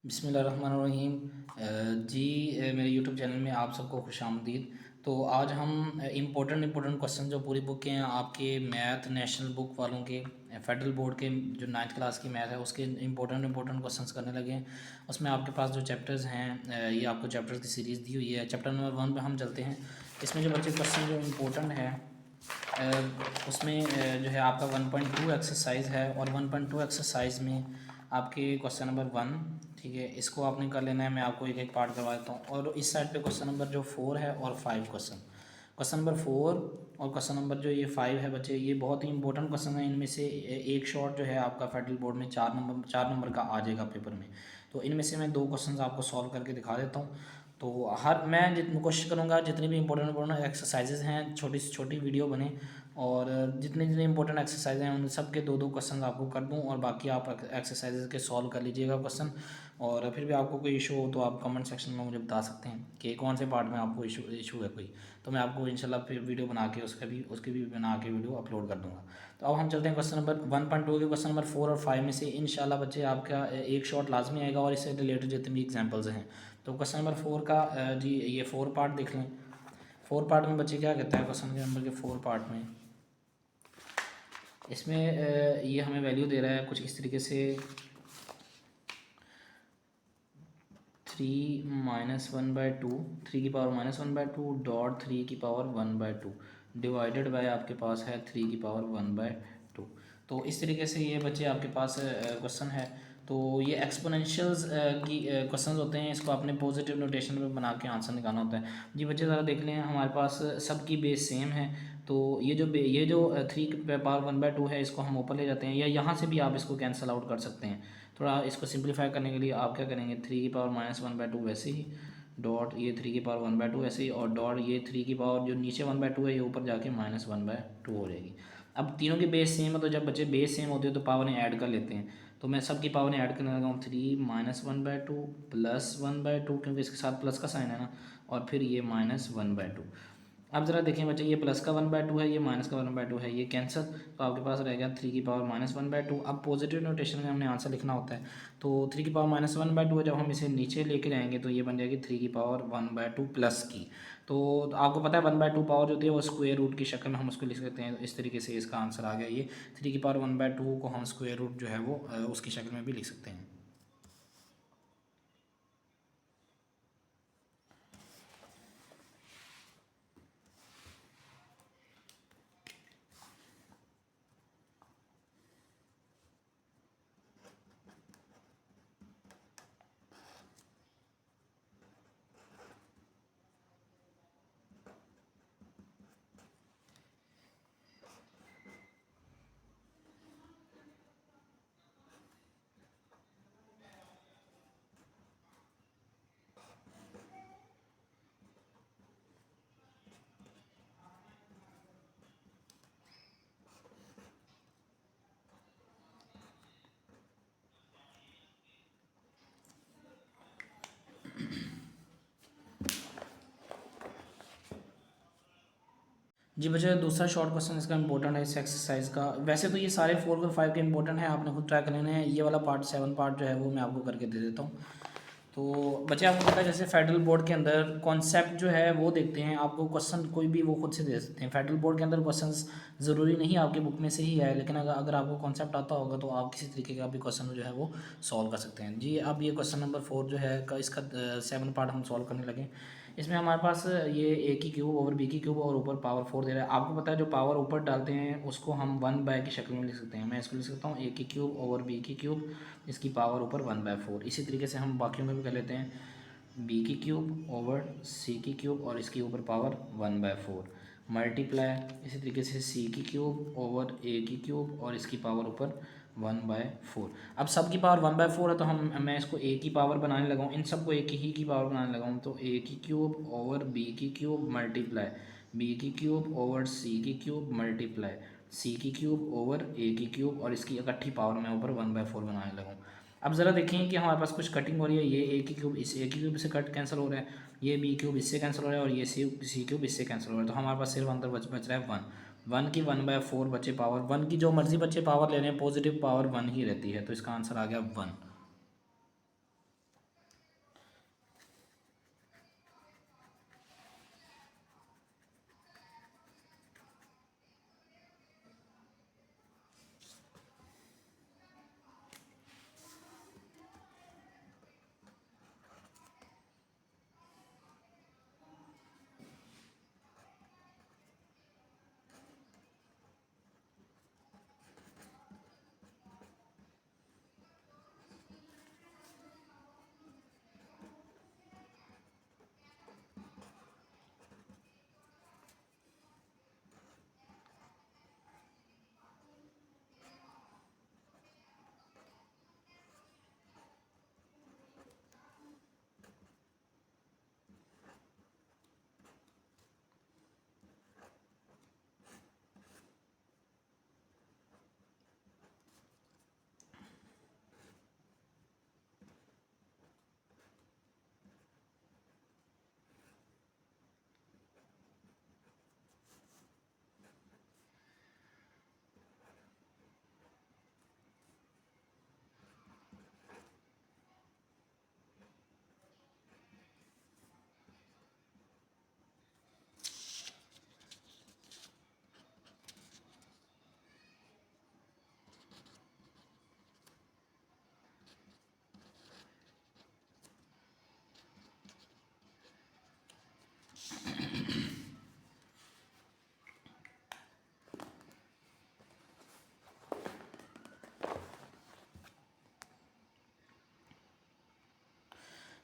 बिस्मिल्लाहिर्रहमानिर्रहीम। जी, मेरे YouTube channel में आप सबको खुशामदीद। तो आज हम इम्पोर्टेंट क्वेश्चन जो पूरी बुक के हैं आपके मैथ नेशनल बुक वालों के, फेडरल बोर्ड के जो 9th क्लास की मैथ है उसके इम्पोर्टेंट क्वेश्चंस करने लगे हैं। उसमें आपके पास जो चैप्टर्स हैं, ये आपको चैप्टर्स की सीरीज़ दी हुई है। चैप्टर नंबर 1 पे हम चलते हैं। इसमें जो बच्चे क्वेश्चन जो इम्पोर्टेंट है, उसमें जो है आपका 1.2 एक्सरसाइज है, और 1.2 एक्सरसाइज में आपके क्वेश्चन नंबर 1, ठीक है, इसको आपने कर लेना है। मैं आपको एक एक पार्ट करवा देता हूँ। और इस साइड पे क्वेश्चन नंबर जो 4 है और 5 क्वेश्चन नंबर 4 और क्वेश्चन नंबर जो ये 5 है बच्चे, ये बहुत ही इंपॉर्टेंट क्वेश्चन है। इनमें से एक शॉर्ट जो है आपका फेडरल बोर्ड में 4 नंबर का आ जाएगा पेपर में। तो इनमें से मैं 2 क्वेश्चन आपको सॉल्व करके दिखा देता हूँ। तो मैं जितनी कोशिश करूँगा जितनी भी इंपॉर्टेंट एक्सरसाइजेज हैं, छोटी से छोटी वीडियो बने, और जितने जितने इंपॉर्टेंट एक्सरसाइज हैं उन सब के 2-2 क्वेश्चन आपको कर दूं, और बाकी आप एक्सरसाइजेज के सॉल्व कर लीजिएगा क्वेश्चन। और फिर भी आपको कोई इशू हो तो आप कमेंट सेक्शन में मुझे बता सकते हैं कि कौन से पार्ट में आपको इशू है कोई। तो मैं आपको इंशाल्लाह फिर वीडियो बना के उसकी भी बना के वीडियो अपलोड कर दूँगा। तो अब हम चलते हैं क्वेश्चन नंबर 1.2 के। क्वेश्चन नंबर 4 और 5 में से इंशाल्लाह बच्चे आपका एक शॉर्ट लाजमी आएगा, और इससे रिलेटेड जितने भी एग्जाम्पल्स हैं। तो क्वेश्चन नंबर 4 का जी ये 4 पार्ट देख लें। 4 पार्ट में बच्चे क्या कहता है क्वेश्चन के नंबर के 4 पार्ट में, इसमें ये हमें वैल्यू दे रहा है कुछ इस तरीके से, 3 - 1/2, 3 की पावर -1/2 डॉट 3 की पावर 1/2 डिवाइडेड बाय आपके पास है 3 की पावर 1/2। तो इस तरीके से ये बच्चे आपके पास क्वेश्चन है। तो ये एक्सपोनेंशियल्स की क्वेश्चन होते हैं, इसको आपने पॉजिटिव नोटेशन में बना के आंसर निकालना होता है। जी बच्चे ज़रा देख लें, हमारे पास सबकी बेस सेम है। तो ये जो 3 की पावर 1/2 है, इसको हम ऊपर ले जाते हैं, या यहाँ से भी आप इसको कैंसिल आउट कर सकते हैं। थोड़ा इसको सिंपलीफाई करने के लिए आप क्या करेंगे, 3 की पावर -1/2 वैसे ही, डॉट ये 3 की पावर 1/2 ऐसे ही, और डॉट ये 3 की पावर जो नीचे 1/2 है ये ऊपर जाके -1/2 हो जाएगी। अब तीनों के बेस सेम है, तो जब बच्चे बेस सेम होते हैं तो पावर ऐड कर लेते हैं। तो मैं सबकी पावर ऐड करने लगा हूँ, 3 - 1/2 +1/2, क्योंकि इसके साथ प्लस का साइन है ना, और फिर ये -1/2। अब ज़रा देखें बच्चे, ये प्लस का 1/2 है, ये माइनस का 1/2 है, ये कैंसिल। तो आपके पास रह गया 3 की पावर -1/2। अब पॉजिटिव नोटेशन में हमने आंसर लिखना होता है। तो 3 की पावर -1/2 है, जब हम इसे नीचे लेके जाएंगे तो ये बन जाएगी 3 की पावर 1/2 प्लस की। तो आपको पता है 1/2 पावर जो होती है वो स्क्वायर रूट की शक्ल में हम उसको लिख सकते हैं। इस तरीके से इसका आंसर आ गया ये। 3 की पावर 1/2 को हम स्क्वायर रूट जो है वो उसकी शक्ल में भी लिख सकते हैं। जी बच्चे, दूसरा शॉर्ट क्वेश्चन इसका इंपॉर्टेंट है इस एक्सरसाइज का। वैसे तो ये सारे 4 और 5 के इंपॉर्टेंट है, आपने खुद ट्राई कर लेना है। ये वाला पार्ट 7 पार्ट जो है वो मैं आपको करके दे देता हूँ। तो बच्चे आपको पता है जैसे फेडरल बोर्ड के अंदर कॉन्सेप्ट जो है वो देखते हैं, आपको क्वेश्चन कोई भी वो खुद से दे सकते हैं। फेडरल बोर्ड के अंदर क्वेश्चंस ज़रूरी नहीं आपकी बुक में से ही है, लेकिन अगर आपको कॉन्सेप्ट आता होगा तो आप किसी तरीके का भी क्वेश्चन जो है वो सॉल्व कर सकते हैं। जी अब ये क्वेश्चन नंबर 4 जो है इसका 7 पार्ट हम सॉल्व करने लगे। इसमें हमारे पास ये A की क्यूब और ऊपर पावर 4 दे रहा है। आपको पता है जो पावर ऊपर डालते हैं उसको हम 1/, की शक्ल में लिख सकते हैं। मैं इसको लिख सकता हूँ A की क्यूब, इसकी पावर ऊपर 1/4। इसी तरीके से हम बाकियों में भी कर लेते हैं, B की क्यूब, और इसके ऊपर पावर 1/4 मल्टीप्लाई, इसी तरीके से C की क्यूब, और इसकी पावर ऊपर 1/4। अब सब की पावर 1/4 है, तो मैं इसको A की पावर बनाने लगा हूँ, इन सबको एक ही की पावर बनाने लगा हूँ। तो A की क्यूब मल्टीप्लाई B की क्यूब मल्टीप्लाई C की क्यूब, और इसकी इकट्ठी पावर मैं ऊपर 1/4 बनाने लगा हूँ। अब ज़रा देखें कि हमारे पास कुछ कटिंग हो रही है। ये A की क्यूब से कट कैंसिल हो रहा है, ये B क्यूब इससे कैंसिल हो रहा है, और ये C क्यूब इससे कैंसिल हो रहा है। तो हमारे पास सिर्फ अंदर बच रहा है 1 की 1/4 बचे पावर 1 की, जो मर्जी बच्चे पावर ले रहे हैं, पॉजिटिव पावर 1 ही रहती है। तो इसका आंसर आ गया 1।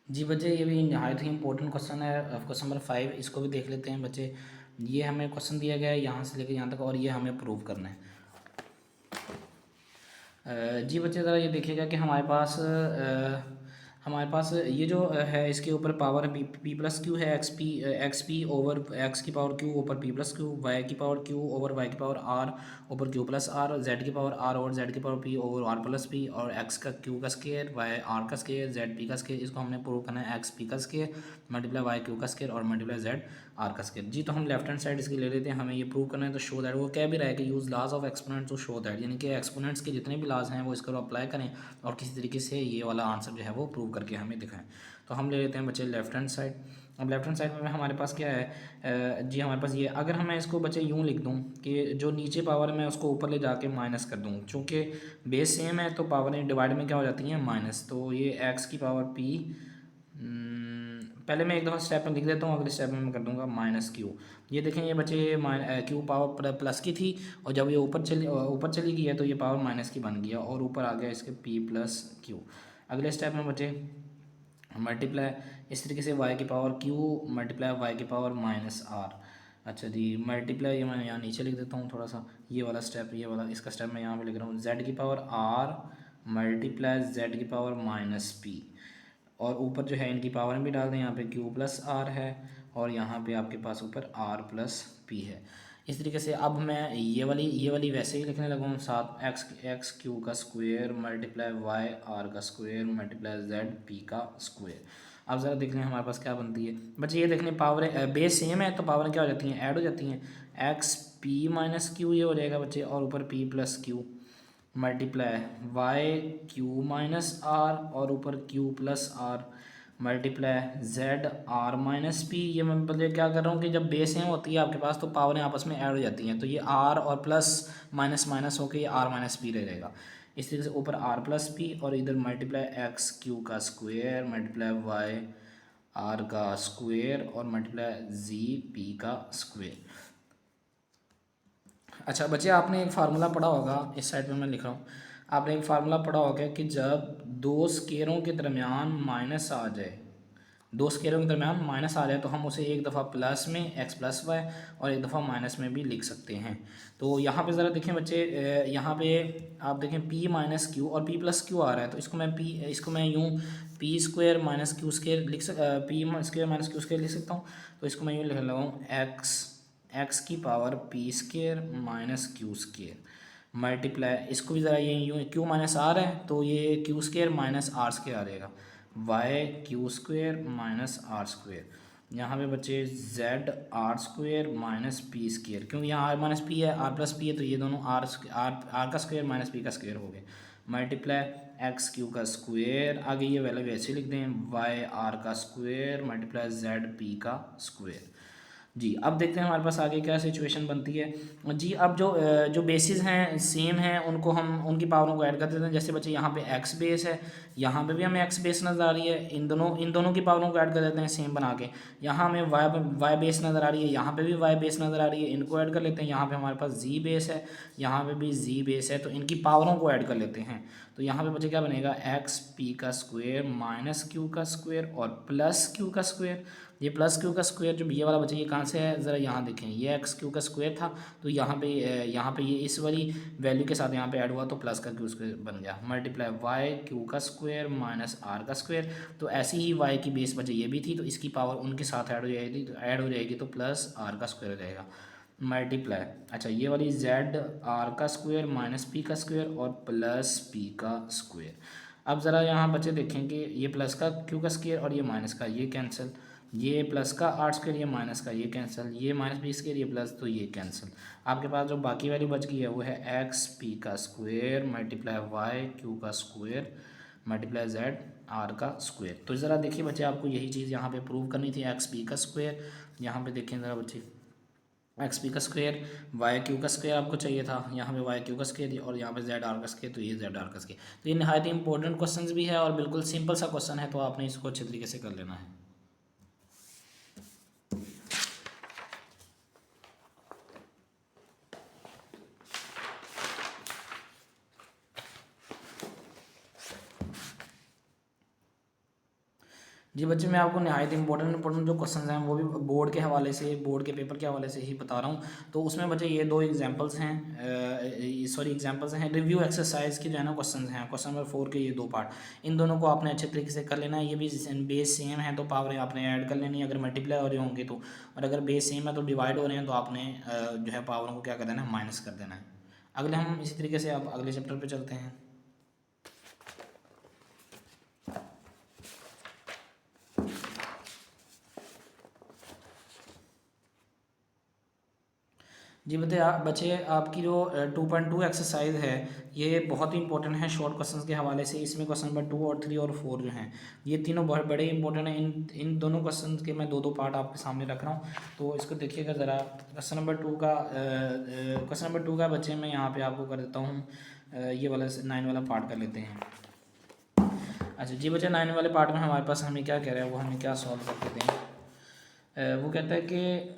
जी बच्चे, ये भी नहायत ही इंपॉर्टेंट क्वेश्चन है, क्वेश्चन नंबर 5। इसको भी देख लेते हैं बच्चे। ये हमें क्वेश्चन दिया गया है यहाँ से लेकर यहाँ तक, और ये हमें प्रूव करना है। जी बच्चे, ज़रा ये देखिएगा कि हमारे पास ये जो है, इसके ऊपर पावर पी प्लस क्यू है, एक्स पी ओवर एक्स की पावर क्यू ऊपर पी प्लस क्यू, वाई की पावर क्यू ओवर वाई की पावर आर ऊपर क्यू प्लस आर, जेड की पावर आर ओवर जेड की power p over r plus p, और x का q का स्केयर, वाई आर का स्केयर, जेड पी का स्केयर। इसको हमने प्रूव करना है एक्स पी का स्केयर मल्टीप्लाई वाई क्यू का स्केयर और मल्टीप्लाई जेड आर का स्केयर। जी, तो हम लेफ्ट हैंड साइड इसकी ले लेते हैं, हमें ये प्रूव करना है। तो शो दैट, वो कह भी रहा है कि use laws of exponent to show that, यानी कि एक्सपोनेंट्स के जितने भी लॉज हैं वो इसको अप्लाई करें और किसी तरीके से ये वाला आंसर जो है वो प्रूव करके हमें दिखाएं। तो हम ले लेते हैं बच्चे लेफ्ट हैंड साइड। अब लेफ्ट हैंड साइड में हमारे पास क्या है, जी हमारे पास ये, अगर मैं इसको बच्चे यूँ लिख दूँ कि जो नीचे पावर है मैं उसको ऊपर ले जाके माइनस कर दूँ, चूँकि बेस सेम है तो पावर डिवाइड में क्या हो जाती है, माइनस। तो ये एक्स की पावर पी, पहले मैं एक दफ़ा स्टेप में लिख देता हूँ, अगले स्टेप में मैं कर दूँगा माइनस क्यू। ये देखें, ये बच्चे क्यू पावर प्लस की थी, और जब ये ऊपर चली गई है तो ये पावर माइनस की बन गया, और ऊपर आ गया इसके पी प्लस क्यू। अगले स्टेप में बच्चे मल्टीप्लाई, इस तरीके से वाई की पावर क्यू मल्टीप्लाई वाई की पावर माइनस आर। अच्छा जी, मल्टीप्लाई ये मैं यहाँ नीचे लिख देता हूँ थोड़ा सा, ये वाला स्टेप, ये वाला इसका स्टेप मैं यहाँ पे लिख रहा हूँ, जेड की पावर आर मल्टीप्लाई जेड की पावर माइनस पी, और ऊपर जो है इनकी पावर भी डाल दें, यहाँ पे क्यू प्लस आर है और यहाँ पे आपके पास ऊपर आर प्लस पी है। इस तरीके से अब मैं ये वाली वैसे ही लिखने लगा हूँ, साथ एक्स क्यू का स्क्वायर मल्टीप्लाई वाई आर का स्क्वायर मल्टीप्लाई जेड पी का स्क्वायर। अब ज़रा देख लें हमारे पास क्या बनती है बच्चे। ये देख लें, पावर बेस सेम है तो पावर क्या हो जाती हैं, ऐड हो जाती हैं। एक्स पी माइनस क्यू ये हो जाएगा बच्चे, और ऊपर p plus q multiply y q minus r और ऊपर q plus r multiply z r minus p. ये मैं मतलब क्या कर रहा हूँ कि जब बेस सेम होती है आपके पास तो पावरें आपस में ऐड हो जाती हैं, तो ये आर और प्लस माइनस माइनस होकर ये आर माइनस पी रह जाएगा। इस तरीके से ऊपर आर प्लस पी और इधर मल्टीप्लाई एक्स क्यू का स्क्वायर मल्टीप्लाई वाई आर का स्क्वायर और मल्टीप्लाई जी पी का स्क्वायर। अच्छा बच्चे, आपने एक फार्मूला पढ़ा होगा, इस साइड पे मैं लिख रहा हूँ, आपने एक फार्मूला पढ़ा होगा कि जब दो स्केयरों के दरमियान माइनस आ जाए, दो स्केयरों के दरमियान माइनस आ जाए तो हम उसे एक दफ़ा प्लस में एक्स प्लस वाई और एक दफ़ा माइनस में भी लिख सकते हैं। तो यहाँ पे ज़रा देखें बच्चे, यहाँ पे आप देखें p माइनस क्यू और p प्लस क्यू आ रहा है, तो इसको मैं यूँ P square minus Q square P square minus Q square लिख सकता हूँ। तो इसको मैं यूँ लिख रहा हूँ, एक्स की power P square minus Q square multiply, इसको भी ज़रा ये यूँ क्यू माइनस आर है तो ये q square minus r square आ जाएगा, y q square minus r square. यहाँ पे बच्चे z r square minus p square, क्योंकि यहाँ आर माइनस पी है, आर प्लस पी है, तो ये दोनों आर का स्क्वायर माइनस पी का स्क्वायर हो गए मल्टीप्लाई एक्स क्यू का स्क्वायर, आगे ये वैल्यू वैसे लिख दें, वाई आर का स्क्वायर मल्टीप्लाई जेड पी का स्क्वायर। जी, अब देखते हैं हमारे पास आगे क्या सिचुएशन बनती है। जी, अब जो बेसिस हैं सेम हैं उनको हम उनकी पावरों को ऐड कर देते हैं। जैसे बच्चे यहाँ पे एक्स बेस है, यहाँ पे भी हमें एक्स बेस नज़र आ रही है, इन दोनों की पावरों को ऐड कर देते हैं सेम बना के। यहाँ हमें वाई बेस नज़र आ रही है, यहाँ पे भी वाई बेस नज़र आ रही है, इनको ऐड कर लेते हैं। यहाँ पे हमारे पास जी बेस है, यहाँ पे भी जी बेस है, तो इनकी पावरों को ऐड कर लेते हैं। तो यहाँ पे बच्चे क्या बनेगा, एक्स पी का स्क्वायर माइनस क्यू का स्क्वायर और प्लस क्यू का स्क्वायर। ये प्लस क्यू का स्क्वायर जो ये वाला बच्चे ये कहाँ से है, ज़रा यहाँ देखें, ये एक्स क्यू का स्क्वायर था तो यहाँ पे ये इस वाली वैल्यू के साथ यहाँ पे ऐड हुआ तो प्लस का क्यू स्क्वायर बन गया मल्टीप्लाई वाई क्यू का स्क्वायर माइनस आर का स्क्वायर। तो ऐसी ही वाई की बेस बचे ये भी थी तो इसकी पावर उनके साथ ऐड हो जाएगी तो प्लस आर का स्क्वायर हो जाएगा मल्टीप्लाई। अच्छा, ये वाली जेड आर का स्क्वायर माइनस पी का स्क्वायर और प्लस पी का स्क्वायर। अब ज़रा यहाँ बच्चे देखें कि ये प्लस का क्यू का स्क्वायर और ये माइनस का ये कैंसिल, ये प्लस का आर स्क्वायर ये माइनस का ये कैंसिल, ये माइनस बी स्क्वायर ये प्लस तो ये कैंसिल। आपके पास जो बाकी वैल्यू बच गई है वो है एक्स पी का स्क्वायर मल्टीप्लाई वाई क्यू का स्क्वायर मल्टीप्लाई जेड आर का स्क्वायर। तो ज़रा देखिए बच्चे, आपको यही चीज़ यहाँ पे प्रूव करनी थी, एक्स पी का स्क्वायर, यहाँ पे देखें ज़रा बच्चे, एक्स पी का स्क्वायर वाई क्यू का स्क्वायर आपको चाहिए था, यहाँ पे वाई क्यू का स्क्वायर और यहाँ पे जेड आर का स्क्वायर, तो ये जेड आर का स्क्वायर। तो ये नहायत ही इंपॉर्टेंट क्वेश्चन भी है और बिल्कुल सिंपल सा क्वेश्चन है, तो आपने इसको अच्छे तरीके से कर लेना है। जी बच्चे, मैं आपको नहायत इंपॉर्टेंट जो क्वेश्चन हैं वो भी बोर्ड के हवाले से, बोर्ड के पेपर के हवाले से ही बता रहा हूँ। तो उसमें बच्चे ये दो एग्जांपल्स हैं, एग्जांपल्स हैं रिव्यू एक्सरसाइज के जो है ना क्वेश्चन हैं, क्वेश्चन नंबर 4 के ये दो पार्ट, इन दोनों को आपने अच्छे तरीके से कर लेना है। ये भी बेस सेम है तो पावर आपने ऐड कर लेनी है अगर मल्टीप्लाई हो रहे होंगे तो, और अगर बेस सेम है तो डिवाइड हो रहे हैं तो आपने जो है पावरों को क्या कर देना है, माइनस कर देना है। अगले हम इसी तरीके से आप अगले चैप्टर पर चलते हैं। जी बच्चे, आपकी जो 2.2 एक्सरसाइज है ये बहुत ही इंपॉर्टेंट है शॉर्ट क्वेश्चंस के हवाले से। इसमें क्वेश्चन नंबर 2 और 3 और 4 जो हैं ये तीनों बहुत बड़े इंपॉर्टेंट हैं। इन दोनों क्वेश्चंस के मैं दो पार्ट आपके सामने रख रहा हूँ, तो इसको देखिएगा ज़रा। क्वेश्चन नंबर टू का बच्चे मैं यहाँ पे आपको कर देता हूँ, ये वाला 9 वाला पार्ट कर लेते हैं। अच्छा जी बच्चे, 9 वाले पार्ट में हमारे पास हमें क्या कह रहा है, वो हमें क्या सॉल्व करके दें। वो कहता है कि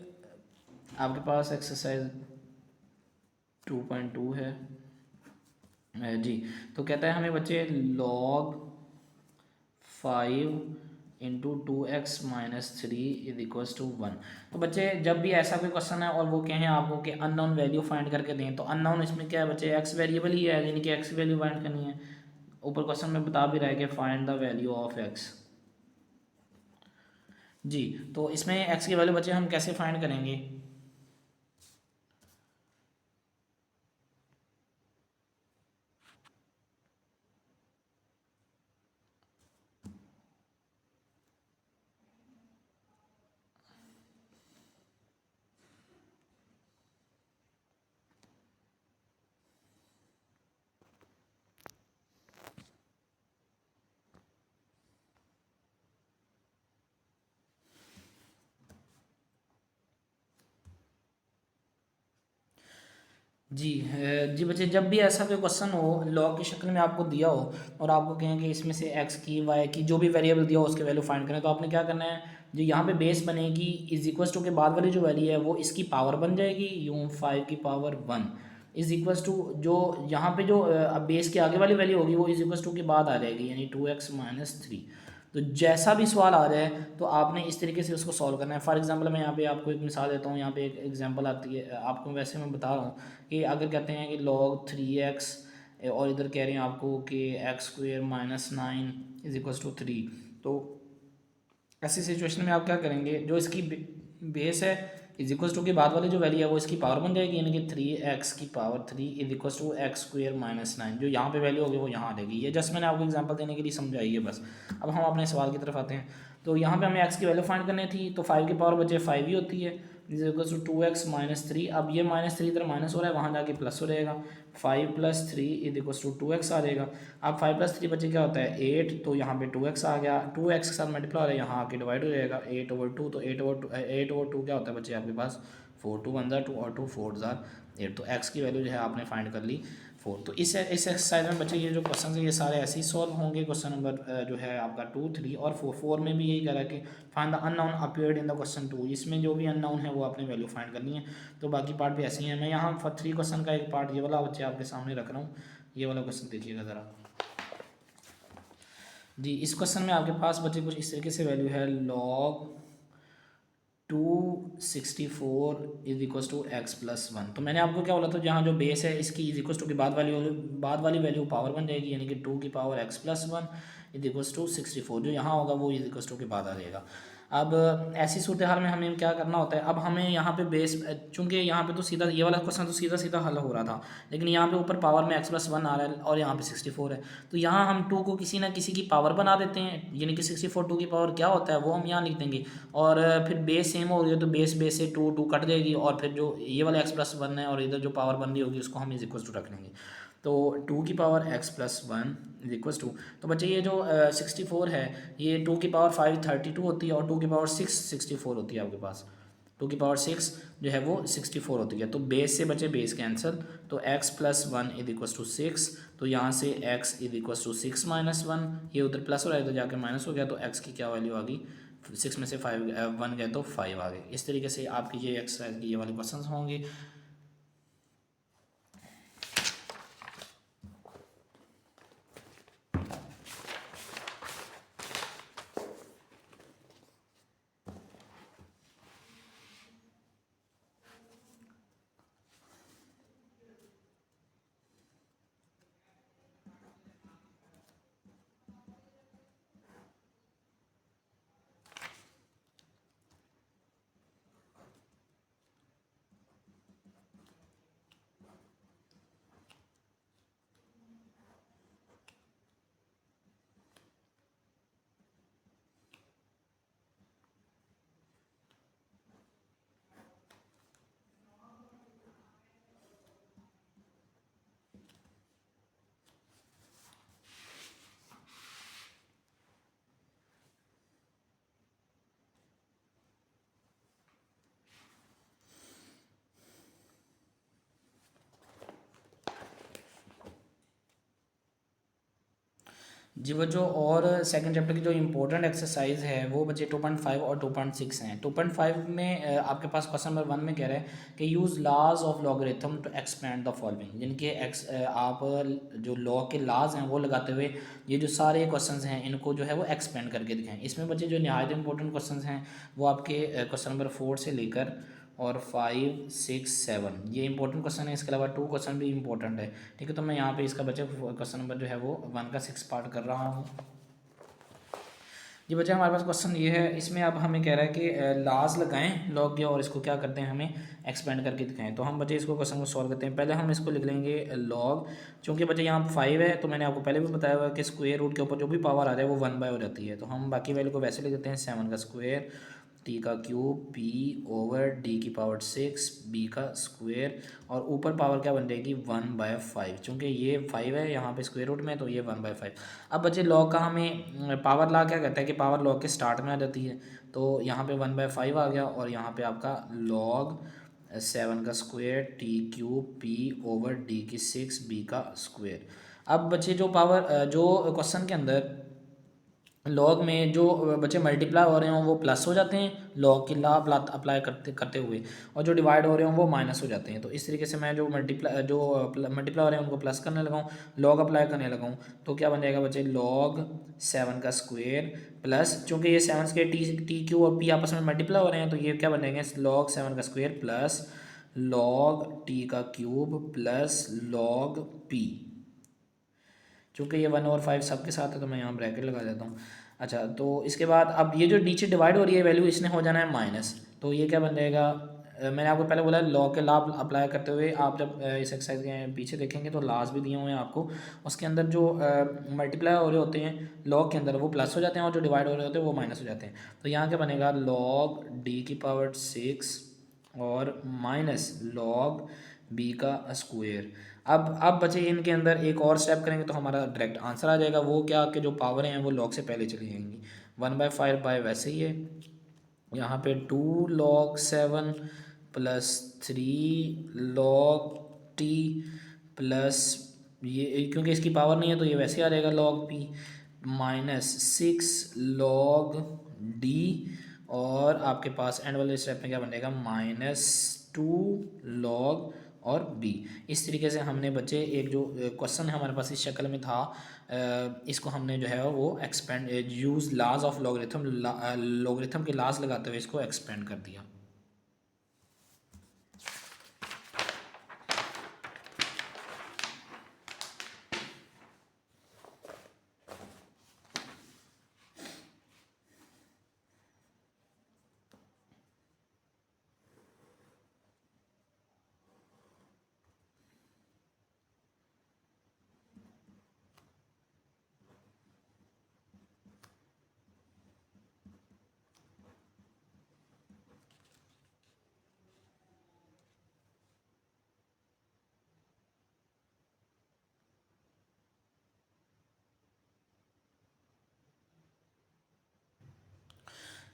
आपके पास एक्सरसाइज 2.2 है जी। तो कहता है हमें बच्चे log 5 into 2x-3 is equals to 1। तो बच्चे जब भी ऐसा कोई क्वेश्चन है और वो कहें आपको कि अननोन वैल्यू फाइंड करके दें, तो अननोन इसमें क्या है बच्चे, एक्स वेरिएबल ही है, यानी कि एक्स वैल्यू फाइंड करनी है। ऊपर क्वेश्चन में बता भी रहा है कि find the value of x. जी, तो इसमें एक्स की वैल्यू बच्चे हम कैसे फाइंड करेंगे। जी बच्चे, जब भी ऐसा कोई क्वेश्चन हो लॉग की शक्ल में आपको दिया हो और आपको कहें कि इसमें से एक्स की वाई की जो भी वेरिएबल दिया हो उसके वैल्यू फाइंड करें, तो आपने क्या करना है, जो यहाँ पे बेस बनेगी इज इक्वल्स टू के बाद वाली जो वैल्यू है वो इसकी पावर बन जाएगी, यूँ 5 की पावर 1 इज इक्वल्स टू जो यहाँ पे जो बेस के आगे वाली वैल्यू होगी वो इज इक्वल्स टू के बाद आ जाएगी, यानी 2x-3। तो जैसा भी सवाल आ जाए तो आपने इस तरीके से उसको सॉल्व करना है। फॉर एग्जांपल मैं यहाँ पे आपको एक मिसाल देता हूँ, यहाँ पे एक एग्जांपल आती है, आपको वैसे मैं बता रहा हूँ कि अगर कहते हैं कि log 3x और इधर कह रहे हैं आपको कि x² - 9 इज इक्वल्स टू 3, तो ऐसी सिचुएशन में आप क्या करेंगे, जो इसकी बेस है इज इक्वल्स टू के बाद वाली जो वैल्यू है वो इसकी पावर बन जाएगी, यानी कि 3x की power 3 is equals to x² - 9, जो यहाँ पे वैल्यू होगी वो यहाँ आ जाएगी। ये जस्ट मैंने आपको एग्जांपल देने के लिए समझाई है बस। अब हम अपने सवाल की तरफ आते हैं। तो यहाँ पे हमें x की वैल्यू फाइंड करनी थी, तो 5 की पावर बचे 5 ही होती है, इज इक्वल्स टू 2x-3। अब ये -3 इधर माइनस हो रहा है, वहाँ जाके प्लस हो जाएगा, 5 + 3 इज इक्वल्स टू 2x आ जाएगा। अब 5 + 3 बचे क्या होता है 8, तो यहाँ पे 2x आ गया, 2x के साथ मल्टीप्लाई हो रहा है, यहाँ आके डिवाइड हो जाएगा 8/2, तो 8/2 क्या होता है बच्चे आपके पास 4 2 1 2 और 2 4 8, तो x की वैल्यू जो है आपने फाइंड कर ली 4। तो इस एक्सरसाइज में बच्चे ये जो क्वेश्चन है ये सारे ऐसे ही सॉल्व होंगे। क्वेश्चन नंबर जो है आपका 2 3 और 4 में भी यही कह रहा है कि find the unknown appeared in the question 2, इसमें जो भी अननोन है वो आपने वैल्यू फाइंड करनी है। तो बाकी पार्ट भी ऐसे ही है। मैं यहाँ 3 क्वेश्चन का एक पार्ट ये वाला बच्चे आपके सामने रख रहा हूँ, ये वाला क्वेश्चन देखिएगा ज़रा। जी, इस क्वेश्चन में आपके पास बच्चे कुछ इस तरीके से वैल्यू है, log 264 is equals to x+1। तो मैंने आपको क्या बोला था, जहाँ जो बेस है इसकी इज इक्वल्स टू की बाद वाली वैल्यू पावर बन जाएगी, यानी कि 2 की power x+1 is equals to 64, जो यहाँ होगा वो इज इक्वल्स टू के बाद आ जाएगा। अब ऐसी सूरत हाल में हमें क्या करना होता है, अब हमें यहाँ पे बेस, चूँकि यहाँ पे तो सीधा ये वाला क्वेश्चन तो सीधा सीधा हल हो रहा था, लेकिन यहाँ पे ऊपर पावर में x+1 आ रहा है और यहाँ पे 64 है, तो यहाँ हम 2 को किसी ना किसी की पावर बना देते हैं, यानी कि 64 2 की पावर क्या होता है वो हम यहाँ लिख देंगे, और फिर बेस सेम हो रही है तो बेस से 2 2 कट जाएगी, और फिर जो ये वाला x+1 है और इधर जो पावर बन रही होगी उसको हम इज इक्वल्स टू रख लेंगे। तो 2 की power x+1 is equals to, तो बच्चे ये जो 64 है ये 2 की पावर 5 32 होती है, और 2 की पावर 6 64 होती है आपके पास। 2 की पावर 6 जो है वो 64 होती है, तो बेस से बचे बेस कैंसिल, तो x+1 इज इक्वल्स टू 6, तो यहाँ से x इज इक्वल्स टू 6 - 1, ये उधर प्लस हो रहा है तो जाके माइनस हो गया, तो x की क्या वैल्यू आ गई, 6 में से 5 1 गए तो 5 आ गए। इस तरीके से आपकी ये एक्सरसाइज की ये वाले क्वेश्चन होंगे। जी बच्चों, और सेकंड चैप्टर की जो इम्पोर्टेंट एक्सरसाइज है वो बच्चे 2.5 और 2.6 हैं। 2.5 में आपके पास क्वेश्चन नंबर 1 में कह रहा है कि use laws of logarithm to expand the following, जिनके आप जो लॉ के लॉज हैं वो लगाते हुए ये जो सारे क्वेश्चंस हैं इनको जो है वो एक्सपेंड करके दिखाएं। इसमें बच्चे जो नहायत इंपॉर्टेंट क्वेश्चंस हैं वो आपके क्वेश्चन नंबर 4 से लेकर और 5, 6, 7 ये इंपॉर्टेंट क्वेश्चन है। इसके अलावा 2 क्वेश्चन भी इंपॉर्टेंट है। ठीक है, तो मैं यहाँ पे इसका बच्चे क्वेश्चन नंबर जो है वो 1 का 6 पार्ट कर रहा हूँ। ये बच्चा हमारे पास क्वेश्चन ये है, इसमें अब हमें कह रहा है कि लाज लगाएं लॉग के और इसको क्या करते हैं हमें एक्सपेंड करके दिखाएं। तो हम बच्चे इसको क्वेश्चन को सॉल्व करते हैं। पहले हम इसको लिख लेंगे लॉग, चूँकि बच्चे यहाँ 5 है तो मैंने आपको पहले भी बताया हुआ कि स्क्वायर रूट के ऊपर जो भी पावर आ जाए वो 1 बाय हो जाती है। तो हम बाकी वैल्यू को वैसे लिख देते हैं 7 का स्क्वायर टी का क्यूब पी ओवर डी की पावर 6 बी का स्क्वायर और ऊपर पावर क्या बन जाएगी 1/5। चूँकि ये 5 है यहाँ पे स्क्वायर रूट में तो ये 1/5। अब बच्चे लॉग का हमें पावर लॉ क्या कहता है कि पावर लॉग के स्टार्ट में आ जाती है। तो यहाँ पे 1/5 आ गया और यहाँ पे आपका लॉग 7 का square T cube P over D की 6 बी का स्क्वायर। अब बच्चे जो पावर जो क्वेश्चन के अंदर लॉग में जो बच्चे मल्टीप्लाई हो रहे हों वो प्लस हो जाते हैं लॉग की लॉ अप्लाई करते करते हुए, और जो डिवाइड हो रहे हों वो माइनस हो जाते हैं। तो इस तरीके से मैं जो मल्टीप्लाई हो रहे हैं उनको प्लस करने लगाऊँ, लॉग अप्लाई करने लगाऊँ, तो क्या बन जाएगा बच्चे लॉग 7 का स्क्वायर प्लस, चूँकि ये 7 के टी क्यू और पी आपस में मल्टीप्लाई हो रहे हैं तो ये क्या बन जाएंगे लॉग 7 का स्क्वायर प्लस लॉग टी का क्यूब प्लस लॉग पी। चूँकि ये 1/5 सबके साथ है तो मैं यहाँ ब्रैकेट लगा देता हूँ। अच्छा, तो इसके बाद अब ये जो नीचे डिवाइड हो रही है वैल्यू इसने हो जाना है माइनस, तो ये क्या बन जाएगा मैंने आपको पहले बोला लॉग के लाभ अप्लाई करते हुए आप जब इस एक्सरसाइज के पीछे देखेंगे तो लाज भी दिए हुए हैं आपको, उसके अंदर जो मल्टीप्लाई हो रहे होते हैं लॉग के अंदर वो प्लस हो जाते हैं और जो डिवाइड हो रहे होते हैं वो माइनस हो जाते हैं। तो यहाँ क्या बनेगा लॉग डी की पावर 6 और माइनस लॉग बी का स्क्वायर। अब बचे इनके अंदर एक और स्टेप करेंगे तो हमारा डायरेक्ट आंसर आ जाएगा। वो क्या कि जो पावर हैं वो लॉग से पहले चली जाएंगी। 1/5 बाय वैसे ही है, यहाँ पे 2 log 7 plus 3 log T plus ये क्योंकि इसकी पावर नहीं है तो ये वैसे आ जाएगा log P minus 6 log D, और आपके पास एंड वाले स्टेप में क्या बनेगा -2 log और बी। इस तरीके से हमने बच्चे एक जो क्वेश्चन है हमारे पास इस शक्ल में था, इसको हमने जो है वो expand use laws of logarithm logarithm के लॉज लगाते हुए इसको एक्सपेंड कर दिया।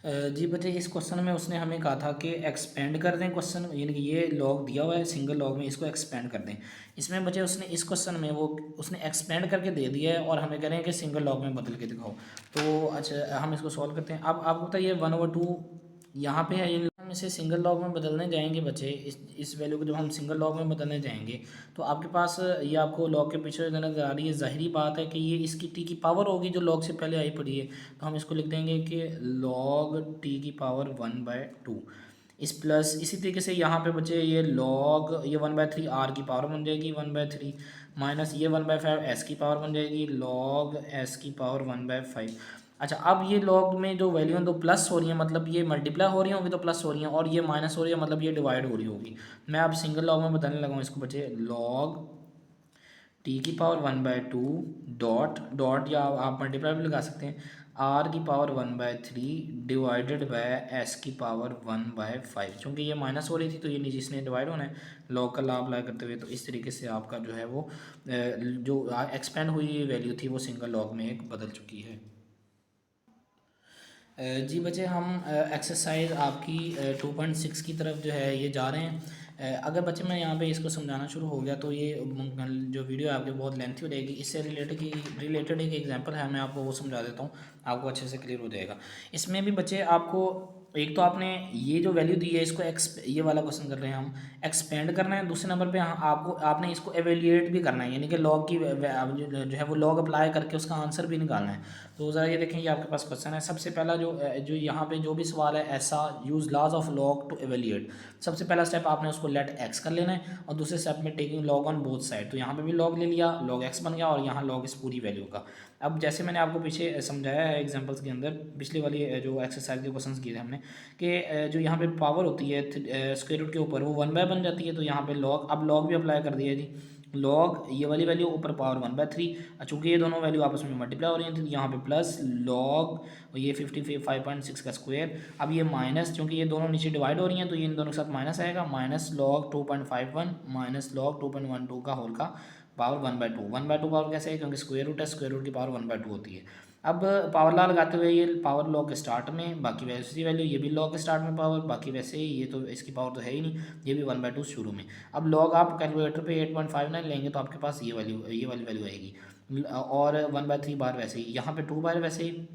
जी बच्चे, इस क्वेश्चन में उसने हमें कहा था कि एक्सपेंड कर दें क्वेश्चन, यानी कि ये लॉग दिया हुआ है सिंगल लॉग में, इसको एक्सपेंड कर दें। इसमें बच्चे उसने इस क्वेश्चन में वो उसने एक्सपेंड करके दे दिया है और हमें कह रहे हैं कि सिंगल लॉग में बदल के दिखाओ। तो अच्छा हम इसको सॉल्व करते हैं। अब आपको पता है ये 1/2 यहाँ पे है, ये हम इसे सिंगल लॉग में बदलने जाएंगे बच्चे, इस वैल्यू को जब हम सिंगल लॉग में बदलने जाएंगे तो आपके पास ये आपको लॉग के पीछे नजर आ रही है, ज़ाहिरी बात है कि ये इसकी टी की पावर होगी जो लॉग से पहले आई पड़ी है। तो हम इसको लिख देंगे कि लॉग टी की पावर 1/2 इस प्लस इसी तरीके से यहाँ पे बच्चे ये लॉग ये 1/3 आर की पावर बन जाएगी 1/3 माइनस ये 1/5 एस की पावर बन जाएगी लॉग एस की पावर 1/5। अच्छा, अब ये लॉग में जो वैल्यू है तो प्लस हो रही है, मतलब ये मल्टीप्लाई हो रही होंगी तो प्लस हो रही हैं, और ये माइनस हो रही है मतलब ये डिवाइड हो रही होगी। मैं अब सिंगल लॉग में बताने लगा हूँ इसको बच्चे, लॉग टी की पावर 1/2 डॉट डॉट या आप मल्टीप्लाई भी लगा सकते हैं आर की पावर 1/3 डिवाइडेड बाय एस की पावर 1/5। चूँकि ये माइनस हो रही थी तो ये नीचे इसने डिवाइड होना है लॉग का लॉ अप्लाई करते हुए। तो इस तरीके से आपका जो है वो जो एक्सपेंड हुई वैल्यू थी वो सिंगल लॉग में एक बदल चुकी है। जी बच्चे, हम एक्सरसाइज आपकी 2.6 की तरफ जो है ये जा रहे हैं। अगर बच्चे मैं यहाँ पे इसको समझाना शुरू हो गया तो ये जो वीडियो है आपकी बहुत लेंथी हो जाएगी। इससे रिलेटेड एक एग्जांपल है, मैं आपको वो समझा देता हूँ, आपको अच्छे से क्लियर हो जाएगा। इसमें भी बच्चे आपको एक तो आपने ये जो वैल्यू दी है इसको ये वाला क्वेश्चन कर रहे हैं हम, एक्सपेंड करना है। दूसरे नंबर पे आपने इसको एवेल्यूएट भी करना है, यानी कि लॉग की जो है वो लॉग अप्लाई करके उसका आंसर भी निकालना है। तो ज़रा ये देखें, ये आपके पास क्वेश्चन है। सबसे पहला जो यहाँ पे जो भी सवाल है, ऐसा use laws of log to evaluate. सबसे पहला स्टेप आपने उसको लेट एक्स कर लेना है, और दूसरे स्टेप में taking log on both side. तो यहाँ पे भी लॉग ले लिया, लॉग एक्स बन गया, और यहाँ लॉग इस पूरी वैल्यू का। अब जैसे मैंने आपको पीछे समझाया है एग्जांपल्स के अंदर, पिछले वाली जो एक्सरसाइज के क्वेश्चंस किए थे हमने, कि जो यहाँ पे पावर होती है स्क्वायर रूट के ऊपर, वो 1/, बन जाती है। तो यहाँ पे लॉग, अब लॉग भी अप्लाई कर दिया जी, लॉग ये वाली वैल्यू ऊपर पावर 1/3। चूँकि ये दोनों वैल्यू आपस में मल्टीप्लाई हो रही हैं, तो यहाँ पे प्लस लॉग ये 55.6 का स्क्वायर। अब ये माइनस, क्योंकि ये दोनों नीचे डिवाइड हो रही हैं तो ये इन दोनों के साथ माइनस आएगा, माइनस लॉग 2.51 माइनस लॉग 2.12 का होल का पावर 1/2। 1/2 पावर कैसे है, क्योंकि स्क्वायर रूट है, स्क्वायर रूट की पावर 1/2 होती है। अब पावर लॉ लगाते हुए ये पावर लॉ के स्टार्ट में, बाकी वैसे वैल्यू, ये भी लॉ के स्टार्ट में पावर, बाकी वैसे ही ये तो इसकी पावर तो है ही नहीं, ये भी 1/2 शुरू में। अब लॉग आप कैलकुलेटर पे 8.59 लेंगे तो आपके पास ये वाली वैल्यू आएगी, और 1/3 बार वैसे ही, यहाँ पे 2 बार वैसे ही।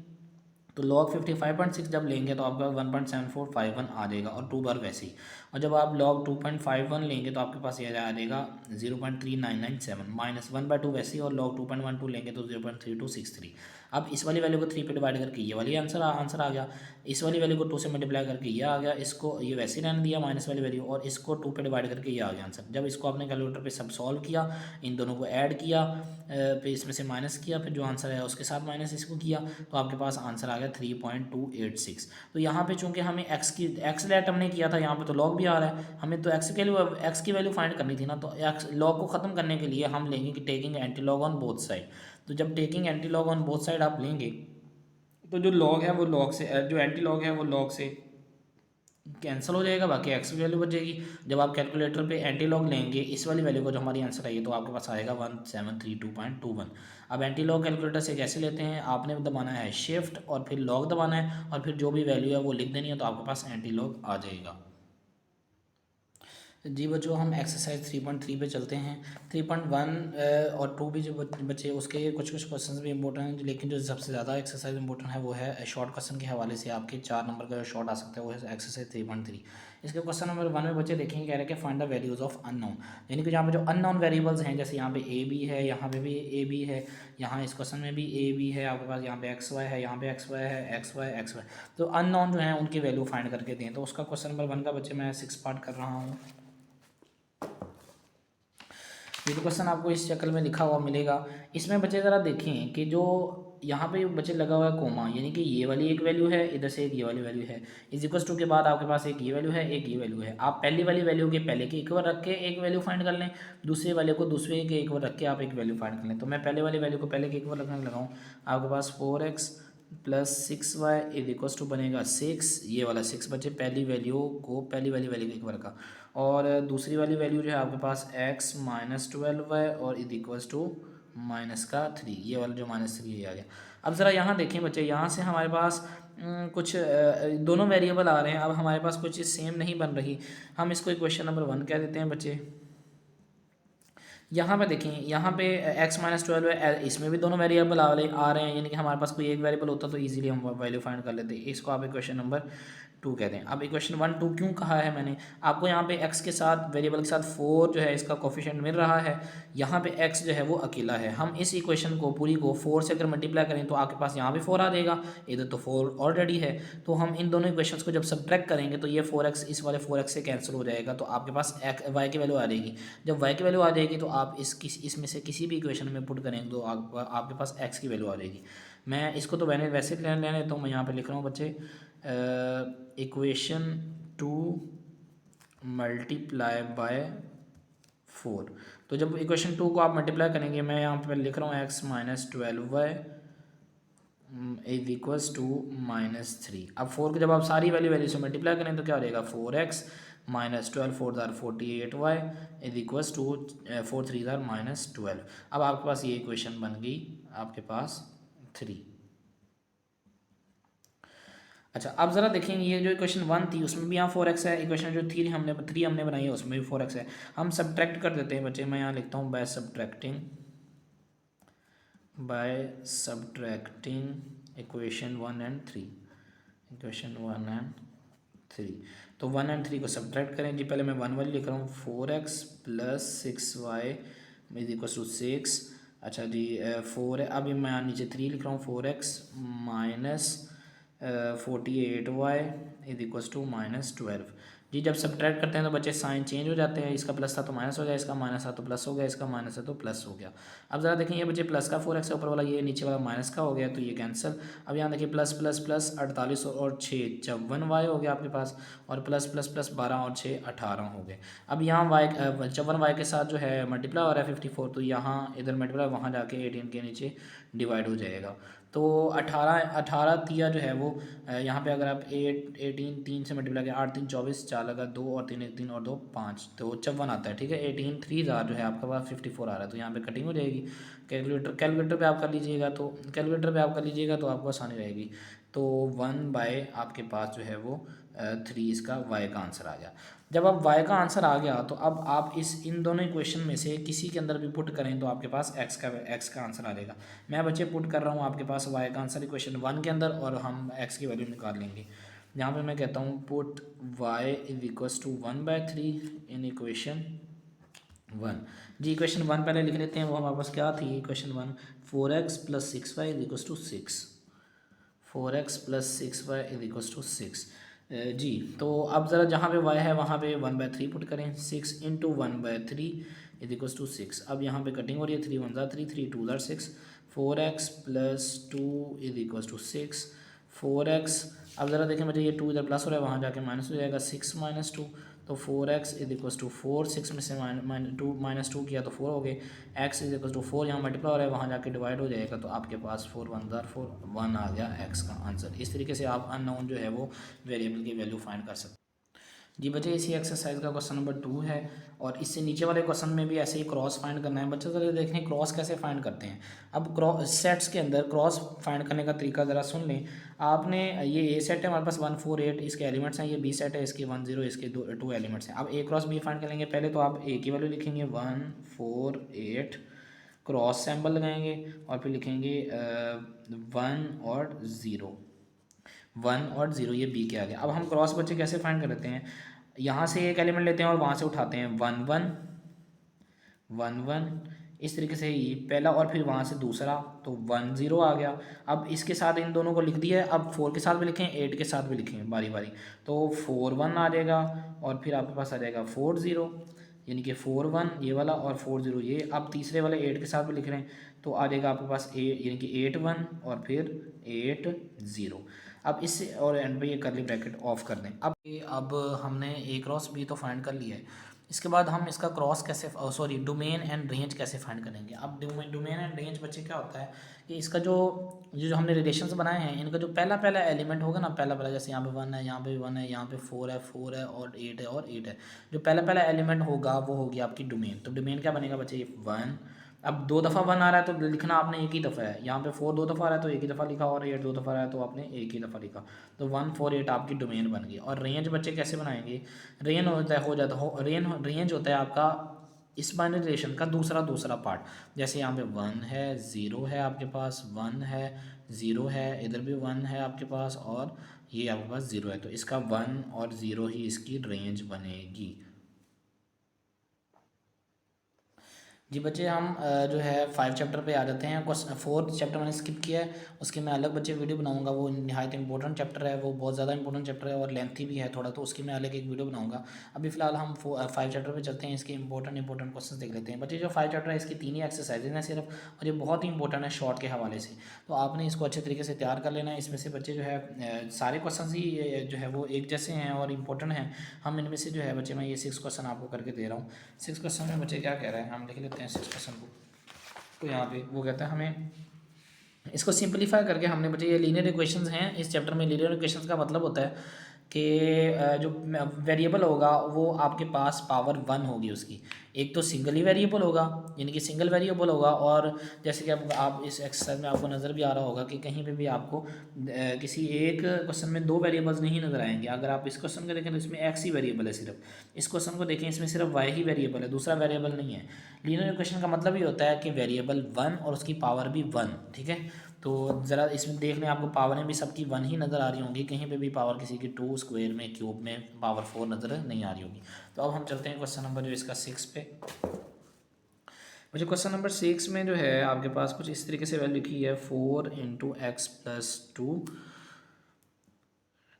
तो लॉग 55.6 जब लेंगे तो आपका 1.7451 आ जाएगा, और 2 बार वैसे ही। और जब आप लॉग 2.51 लेंगे तो आपके पास ये आ जाएगा 0.3997 माइनस 1/2 वैसे ही, और लॉग 2.12 लेंगे तो 0.3263। अब इस वाली वैल्यू को 3 पे डिवाइड करके ये वाली आंसर आ गया, इस वाली वैल्यू को 2 से मल्टीप्लाई करके ये आ गया, इसको ये वैसे ही रहने दिया माइनस वाली वैल्यू, और इसको 2 पे डिवाइड करके ये आ गया आंसर। जब इसको आपने कैलकुलेटर पे सब सॉल्व किया, इन दोनों को ऐड किया, फिर इसमें से माइनस किया, फिर जो आंसर है उसके साथ माइनस इसको किया, तो आपके पास आंसर आ गया 3.286। तो यहाँ पे चूंकि हमें एक्स लेट हमने किया था, यहाँ पे तो लॉग भी आ रहा है, हमें तो एक्स की वैल्यू फाइंड करनी थी ना। तो लॉग को ख़त्म करने के लिए हम लेंगे कि taking anti log on both side. तो जब taking anti log on both side आप लेंगे, तो जो लॉग है वो लॉग से, जो एंटी लॉग है वो लॉग से कैंसिल हो जाएगा, बाकी एक्स की वैल्यू बचेगी। जब आप कैलकुलेटर पे एंटी लॉग लेंगे इस वाली वैल्यू को, जो हमारी आंसर आई है, तो आपके पास आएगा 1732.21। अब एंटी लॉग कैलकुलेटर से कैसे लेते हैं, आपने दबाना है शिफ्ट और फिर लॉग दबाना है, और फिर जो भी वैल्यू है वो लिख देनी है, तो आपके पास एंटी लॉग आ जाएगा। जी बच्चों, हम एक्सरसाइज 3.3 पे चलते हैं। 3.1 और 2 भी जो बच्चे, उसके कुछ क्वेश्चंस भी इंपॉर्टेंट हैं, लेकिन जो सबसे ज़्यादा एक्सरसाइज इंपॉर्टेंट है वो है शॉर्ट क्वेश्चन के हवाले से। आपके 4 नंबर का जो शॉर्ट आ सकता है वो है एक्सरसाइज 3.3। इसके क्वेश्चन नंबर 1 में बच्चे देखेंगे, कह रहे हैं कि find the values of unknown, यानी कि जहाँ पे जो अननोन वेरिएबल्स हैं, जैसे यहाँ पे ए बी है, यहाँ पे भी ए बी है, यहाँ इस क्वेश्चन में भी ए बी है, आपके पास यहाँ पे एक्स वाई है, यहाँ पे एक्स वाई है, एक्स वाई एक्स वाई। तो अननोन जो है उनकी वैल्यू फाइंड करके दें। तो उसका क्वेश्चन नंबर 1 का बच्चे मैं 6 पार्ट कर रहा हूँ। ये तो क्वेश्चन आपको इस शक्ल में लिखा हुआ मिलेगा। इसमें बच्चे ज़रा देखें कि जो यहाँ पे बच्चे लगा हुआ है कोमा, यानी कि ये वाली एक वैल्यू है, इधर से एक ये वाली वैल्यू है, इज इक्वल्स टू के बाद आपके पास एक ये वैल्यू है, एक ये वैल्यू है। आप पहली वाली वैल्यू के पहले के इक्वल रख के एक वैल्यू फाइंड कर लें, दूसरी वाले को दूसरे के इक्वल रख के आप एक वैल्यू फाइंड कर लें। तो मैं पहले वाली वैल्यू को पहले के इक्वल रखने लगाऊँ, आपके पास 4x plus 6y is equals to बनेगा 6, ये वाला 6 बच्चे पहली वैल्यू को पहली वाली वैल्यू के इक्वल रखा, और दूसरी वाली वैल्यू जो है आपके पास x माइनस 12y और इज इक्वल्स टू माइनस का 3, ये वाला जो -3 ये आ गया। अब ज़रा यहाँ देखें बच्चे, यहाँ से हमारे पास कुछ दोनों वेरिएबल आ रहे हैं। अब हमारे पास कुछ चीज़ सेम नहीं बन रही, हम इसको इक्वेशन नंबर 1 कह देते हैं बच्चे। यहाँ पे देखें, यहाँ पे x माइनस 12 है, इसमें भी दोनों वेरिएबल आ रहे हैं, यानी कि हमारे पास कोई एक वेरिएबल होता तो इजीली हम वैल्यू फाइंड कर लेते। इसको आप इक्वेशन नंबर 2 कहते हैं। अब इक्वेशन 1 2 क्यों कहा है मैंने आपको, यहाँ पे x के साथ वेरिएबल के साथ 4 जो है इसका कोफिशिएंट मिल रहा है, यहाँ पे x जो है वो अकेला है। हम इस इक्वेशन को पूरी को 4 से अगर मल्टीप्लाई करें तो आपके पास यहाँ भी 4 आ जाएगा, इधर तो 4 ऑलरेडी है। तो हम इन दोनों इक्वेशंस को जब सब्ट्रैक्ट करेंगे तो ये 4x इस वाले 4x से कैंसिल हो जाएगा, तो आपके पास y की वैल्यू आ जाएगी। जब y की वैल्यू आ जाएगी तो आप इसमें से किसी भी इक्वेशन में पुट करेंगे तो आपके पास x की वैल्यू आ जाएगी। मैं इसको तो मैंने वैसे लेने लेता हूँ, मैं यहाँ पे लिख रहा हूँ बच्चे, इक्वेशन 2 मल्टीप्लाई बाय 4। तो जब इक्वेशन 2 को आप मल्टीप्लाई करेंगे, मैं यहाँ पे लिख रहा हूँ x minus 12y is equals to -3। अब 4 को जब आप सारी वैल्यू से मल्टीप्लाई करें तो क्या हो जाएगा, 4x माइनस 12 4 जार 48y इज इक्वल्स टू 4 3 जार -12। अब आपके पास ये इक्वेशन बन गई आपके पास 3। अच्छा, अब ज़रा देखेंगे ये जो इक्वेशन 1 थी उसमें भी यहाँ 4x है, इक्वेशन जो 3 हमने बनाई है उसमें भी 4x है। हम सब्ट्रैक्ट कर देते हैं बच्चे, मैं यहाँ लिखता हूँ by subtracting equation 1 and 3, equation 1 and 3। तो 1 एंड 3 को सब्ट्रैक्ट करें जी। पहले मैं 1 वाली लिख रहा हूँ, 4x plus 6y is equal to 6। अच्छा जी, 4 है, अभी मैं यहाँ नीचे 3 लिख रहा हूँ, 4x minus 48y is equal to -12। जी जब सब्ट्रैक्ट करते हैं तो बच्चे साइन चेंज हो जाते हैं, इसका प्लस था तो माइनस हो गया, इसका माइनस था तो प्लस हो गया, इसका माइनस है तो प्लस हो गया। अब ज़रा देखें ये बच्चे प्लस का 4x है ऊपर वाला, ये नीचे वाला माइनस का हो गया तो ये कैंसिल। अब यहाँ देखिए प्लस प्लस प्लस 48 और 6 54y हो गया आपके पास, और प्लस प्लस प्लस 12 और 6 18 हो गए। अब यहाँ y 54y के साथ जो है मल्टीप्लाई हो रहा है 54, तो यहाँ इधर मल्टीप्लाई वहाँ जाके 18 के नीचे डिवाइड हो जाएगा। तो 18 तिया जो है वो यहाँ पे अगर आप 18 3 से मल्टीप्लाई करें, 8 3 24, 4 लगा 2 और 3 1 3 और 2 5, तो 54 आता है। ठीक है, 18 3 जो है आपका पास 54 आ रहा है, तो यहाँ पे कटिंग हो जाएगी। कैलकुलेटर पे आप कर लीजिएगा, तो आपको आसानी रहेगी। तो 1 बाय आपके पास जो है वो 3 इसका y का आंसर आ गया। जब अब y का आंसर आ गया तो अब आप इन दोनों इक्वेशन में से किसी के अंदर भी पुट करें तो आपके पास x का आंसर आ जाएगा। मैं बच्चे पुट कर रहा हूँ आपके पास y का आंसर इक्वेशन 1 के अंदर, और हम x की वैल्यू निकाल लेंगे। यहाँ पे मैं कहता हूँ put y is equals to 1/3 in equation 1। जी इक्वेशन 1 पहले लिख लेते हैं, वो हमारे पास क्या थी equation 1, 4x plus 6y is equals to 6, 4x plus 6y is equals to 6। जी तो अब ज़रा जहाँ पे y है वहाँ पे 1/3 पुट करें, 6 इंटू 1/3 इज इक्वल्स टू 6। अब यहाँ पे कटिंग हो रही है, 3 1 3 3 2 6, 4x plus 2 is equals to 6, 4x। अब ज़रा देखें मुझे ये 2 इधर प्लस हो रहा है, वहाँ जाके माइनस हो जाएगा, 6 माइनस 2, तो 4x इज इक्वल्स टू 4, 6 में से -2 किया तो 4 हो गए, x इज इक्वल्स टू 4, यहाँ मल्टीप्लाई हो रहा है वहाँ जाके डिवाइड हो जाएगा, तो आपके पास 4 1 आ गया x का आंसर। इस तरीके से आप अननोन जो है वो वेरिएबल की वैल्यू फाइंड कर सकते हैं। जी बच्चे इसी एक्सरसाइज का क्वेश्चन नंबर 2 है, और इससे नीचे वाले क्वेश्चन में भी ऐसे ही क्रॉस फाइंड करना है। बच्चे ज़रा देखें क्रॉस कैसे फाइंड करते हैं। अब क्रॉस सेट्स के अंदर क्रॉस फाइंड करने का तरीका ज़रा सुन लें। आपने ये ए सेट है हमारे पास 1 4 8 इसके एलिमेंट्स हैं, ये बी सेट है इसके 1 0 इसके 2 एलिमेंट्स हैं। अब ए क्रॉस बी फाइंड करेंगे, पहले तो आप ए की वैल्यू लिखेंगे 1 4 8, क्रॉस सैम्बल लगाएंगे और फिर लिखेंगे 1 और 0, 1 और 0, ये बी के आ गया। अब हम क्रॉस बच्चे कैसे फाइंड करते हैं, यहाँ से एक एलिमेंट लेते हैं और वहाँ से उठाते हैं 1 1 1 1, इस तरीके से ही पहला और फिर वहाँ से दूसरा, तो 1 0 आ गया। अब इसके साथ इन दोनों को लिख दिया है, अब 4 के साथ भी लिखें 8 के साथ भी लिखें बारी बारी, तो 4 1 आ जाएगा और फिर आपके पास आ जाएगा 4 0, यानी कि 4 1 ये वाला और 4 0 ये। अब तीसरे वाले 8 के साथ भी लिख रहे हैं तो आ जाएगा आपके पास यानी कि 8 1 और फिर 8 0। अब इससे और एंड पे ये करली ब्रैकेट ऑफ कर दें। अब हमने ए क्रॉस बी तो फाइंड कर लिया है, इसके बाद हम इसका क्रॉस कैसे डोमेन एंड रेंज कैसे फाइंड करेंगे। अब डोमेन एंड रेंज बच्चे क्या होता है कि इसका जो हमने रिलेशंस बनाए हैं, इनका जो पहला पहला एलिमेंट होगा ना, पहला जैसे यहाँ पे 1 है, यहाँ पे 1 है, यहाँ पे 4 है और 8 है और 8 है, जो पहला पहला एलिमेंट होगा वो होगी आपकी डोमेन। तो डोमेन क्या बनेगा बच्चे, 1। अब 2 दफ़ा 1 आ रहा है तो लिखना आपने एक ही दफ़ा है, यहाँ पे 4 2 दफ़ा आ रहा है तो एक ही दफ़ा लिखा, और 8 2 दफ़ा आ रहा है तो आपने एक ही दफ़ा लिखा, तो 1 4 8 आपकी डोमेन बन गई। और रेंज बच्चे कैसे बनाएंगे, रेंज होता है आपका इस बाइनरी रिलेशन का दूसरा पार्ट। जैसे यहाँ पे 1 है 0 है आपके पास, 1 है 0 है, इधर भी 1 है आपके पास और ये आपके पास 0 है, तो इसका 1 और 0 ही इसकी रेंज बनेगी। जी बच्चे हम जो है 5 चैप्टर पे आ जाते हैं। 4th चैप्टर मैंने स्किप किया है, उसकी मैं अलग बच्चे वीडियो बनाऊंगा, वो नहायत इंपॉर्टेंट चैप्टर है, वो बहुत ज़्यादा इंपॉर्टेंट चैप्टर है और लेंथी भी है थोड़ा, तो उसकी मैं अलग एक वीडियो बनाऊंगा। अभी फ़िलहाल हम 5 चैप्टर पे चलते हैं, इसके इंपॉर्टेंट क्वेश्चन देख लेते हैं। बच्चे जो 5 चैप्टर है इसकी 3 ही एक्सरसाइजेज हैं सिर्फ, और ये बहुत ही इंपॉर्टेंट है शॉर्ट के हवाले से, तो आपने इसको अच्छे तरीके से तैयार कर लेना है। इसमें से बच्चे जो है सारे क्वेश्चन ही जो है वो एक जैसे हैं और इंपॉर्टेंट हैं। हम इनमें से जो है बच्चे मैं ये 6 क्वेश्चन आपको करके दे रहा हूँ। 6 क्वेश्चन में बच्चे क्या कह रहे हैं हम लिख लेते हैं 6 क्वेश्चन को। तो यहाँ पे वो कहता है हमें इसको सिंपलीफाई करके, हमने बच्चे ये लीनियर इक्वेशंस हैं इस चैप्टर में। लीनियर इक्वेशंस का मतलब होता है कि जो वेरिएबल होगा वो आपके पास पावर 1 होगी उसकी। एक तो सिंगल ही वेरिएबल होगा, यानी कि सिंगल वेरिएबल होगा, और जैसे कि आप इस एक्सरसाइज में आपको नज़र भी आ रहा होगा कि कहीं पे भी आपको किसी एक क्वेश्चन में दो वेरिएबल्स नहीं नज़र आएंगे। अगर आप इस क्वेश्चन को देखें तो इसमें एक्स ही वेरिएबल है सिर्फ, इस क्वेश्चन को देखें इसमें सिर्फ वाई ही वेरिएबल है, दूसरा वेरिएबल नहीं है। लीनियर इक्वेशन का मतलब ही होता है कि वेरिएबल 1 और उसकी पावर भी 1, ठीक है। तो ज़रा इसमें देख लें, आपको पावरें भी सबकी 1 ही नज़र आ रही होंगी, कहीं पे भी पावर किसी की 2 स्क्वायर में, क्यूब में पावर 4 नज़र नहीं आ रही होगी। तो अब हम चलते हैं क्वेश्चन नंबर जो इसका 6 पे। मुझे क्वेश्चन नंबर 6 में जो है आपके पास कुछ इस तरीके से वैल्यू लिखी है 4 इंटू एक्स प्लस 2,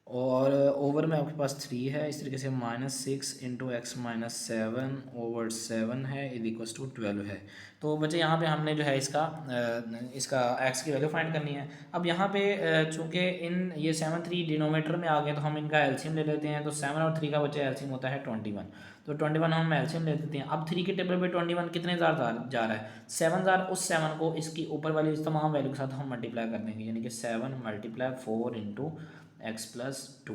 और ओवर में आपके पास 3 है, इस तरीके से -6 इंटू एक्स माइनस 7 ओवर 7 है, इज इक्वल्स टू 12 है। तो बच्चे यहाँ पे हमने जो है इसका एक्स की वैल्यू फाइंड करनी है। अब यहाँ पे चूँकि ये 7 3 डिनोमीटर में आ गए तो हम इनका एलसीएम ले लेते हैं। तो 7 और 3 का बच्चे एलसीएम होता है 21, तो 21 हम एलसीएम ले लेते हैं। अब 3 के टेबल पे 21 कितने जार जा रहा है, 7 जार, उस 7 को इसकी ऊपर वाली इस तमाम वैल्यू के साथ हम मल्टीप्लाई कर देंगे, यानी कि 7 multiply 4 into x plus 2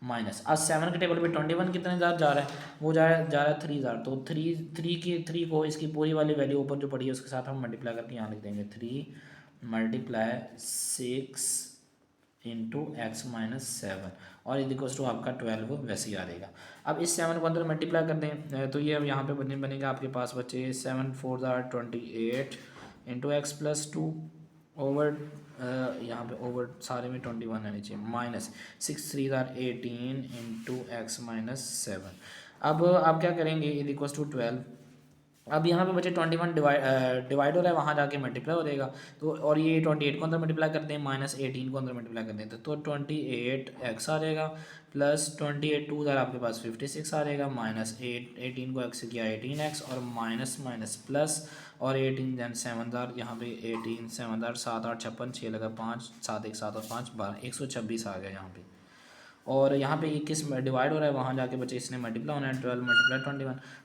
minus, आज 7 के टेबल पे 21 कितने जार जा रहा है, वो जा रहा है 3 जार। तो 3 को इसकी पूरी वाली वैल्यू ऊपर जो पड़ी है उसके साथ हम मल्टीप्लाई करके यहाँ लिख देंगे 3 मल्टीप्लाई 6 इंटू एक्स माइनस 7, और इज इक्वल्स टू आपका 12 वैसे ही आ रहेगा। अब इस 7 को अंदर मल्टीप्लाई कर दें तो ये अब यहाँ पे बनेगा आपके पास बच्चे 7 4 jar 28 into x plus 2 over यहाँ पे ओवर सारे में 21 है नीचे, minus 6 3 jar 18 into x minus 7। अब आप क्या करेंगे, इज इक्वल्स टू 12। अब यहाँ पे बचे 21 डिवाइड हो रहा है, वहाँ जाके मल्टीप्लाई हो जाएगा। तो और ये 28 को अंदर मल्टीप्लाई करते हैं, -18 को अंदर मल्टीप्लाई कर देते हैं, तो 28 एक्स आ जाएगा, प्लस 28 2 ज़रा आपके पास 56 आ जाएगा, -8 18 को एक्स किया 18 एक्स, और माइनस माइनस प्लस, और 18 दैन 7 ज़ार, यहाँ पे 18 7 ज़ार 7 8 56, 6 लगा 5 7 1 7 और 5 12 126 आ गया यहाँ पे। और यहाँ पे 21 डिवाइड हो रहा है, वहाँ जाके बच्चे इसने मल्टीप्लाई होना है, 12 मल्टीप्लाई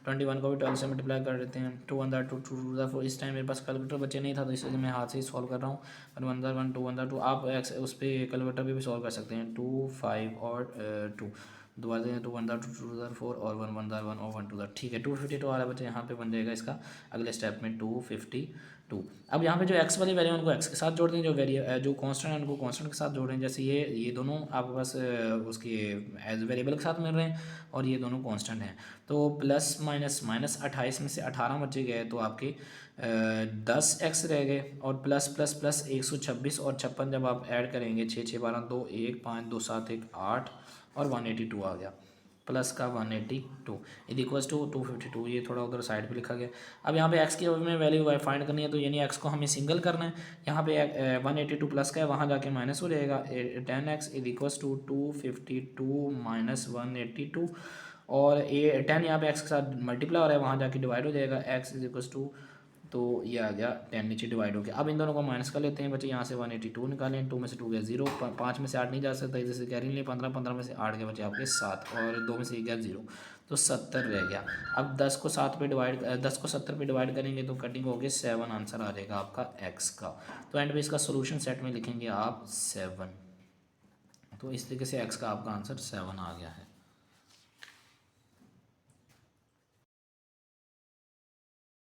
21 को भी 12 से मल्टीप्लाई कर देते हैं, 2 1 2 2 2 4। इस टाइम मेरे पास कैलकुलेटर बच्चे नहीं था तो इसलिए मैं हाथ से ही सॉल्व कर रहा हूँ, 1 1 2 1 2। आप उस पर कैलकुलेटर भी सॉल्व कर सकते हैं, 2 5 और 2 दोबारा दें, 2 1 2 2 4 और 1 1 1 और 1 2, ठीक है 252 आ रहा है बच्चे। यहाँ पे बन जाएगा इसका अगले स्टेप में 252। अब यहाँ पे जो एक्स वाली वैल्यू उनको एक्स के साथ जोड़ दें, जो कांस्टेंट है उनको कांस्टेंट के साथ जोड़ दें। जैसे ये दोनों आपके पास उसके एज वेरिएबल के साथ मिल रहे हैं और ये दोनों कांस्टेंट हैं, तो प्लस माइनस माइनस 28 में से 18 बचे गए तो आपके 10 एक्स रह गए, और प्लस प्लस प्लस 126 और 56 जब आप ऐड करेंगे 6 6 12 2 1 5 2 7 1 8 और 182 आ गया, प्लस का 182 इज इक्वल्स टू 252। ये थोड़ा उधर साइड पे लिखा गया। अब यहाँ पे एक्स की में वैल्यू फाइंड करनी है, तो यानी एक्स को हमें सिंगल करना है। यहाँ पे 182 प्लस का है, वहाँ जाके माइनस हो जाएगा, 10x is equals to 252 minus 182, और 10 यहाँ पे एक्स के साथ मल्टीप्लाई हो रहा है, वहाँ जाके डिवाइड हो जाएगा, एक्स इज इक्वल्स टू, तो ये आ गया 10 नीचे डिवाइड हो गया। अब इन दोनों को माइनस कर लेते हैं बच्चे, यहाँ से 182 निकालें, 2 में से 2 गया 0, 5 में से 8 नहीं जा सकता, इधर से कैरी नहीं, 15 15 में से 8 गया बच्चे आपके 7, और 2 में से 1 गया 0, तो 70 रह गया। अब 10 को 70 पे डिवाइड करेंगे तो कटिंग होगी 7 आंसर आ जाएगा आपका एक्स का। तो एंड में इसका सोल्यूशन सेट में लिखेंगे आप 7, तो इस तरीके से एक्स का आपका आंसर 7 आ गया है।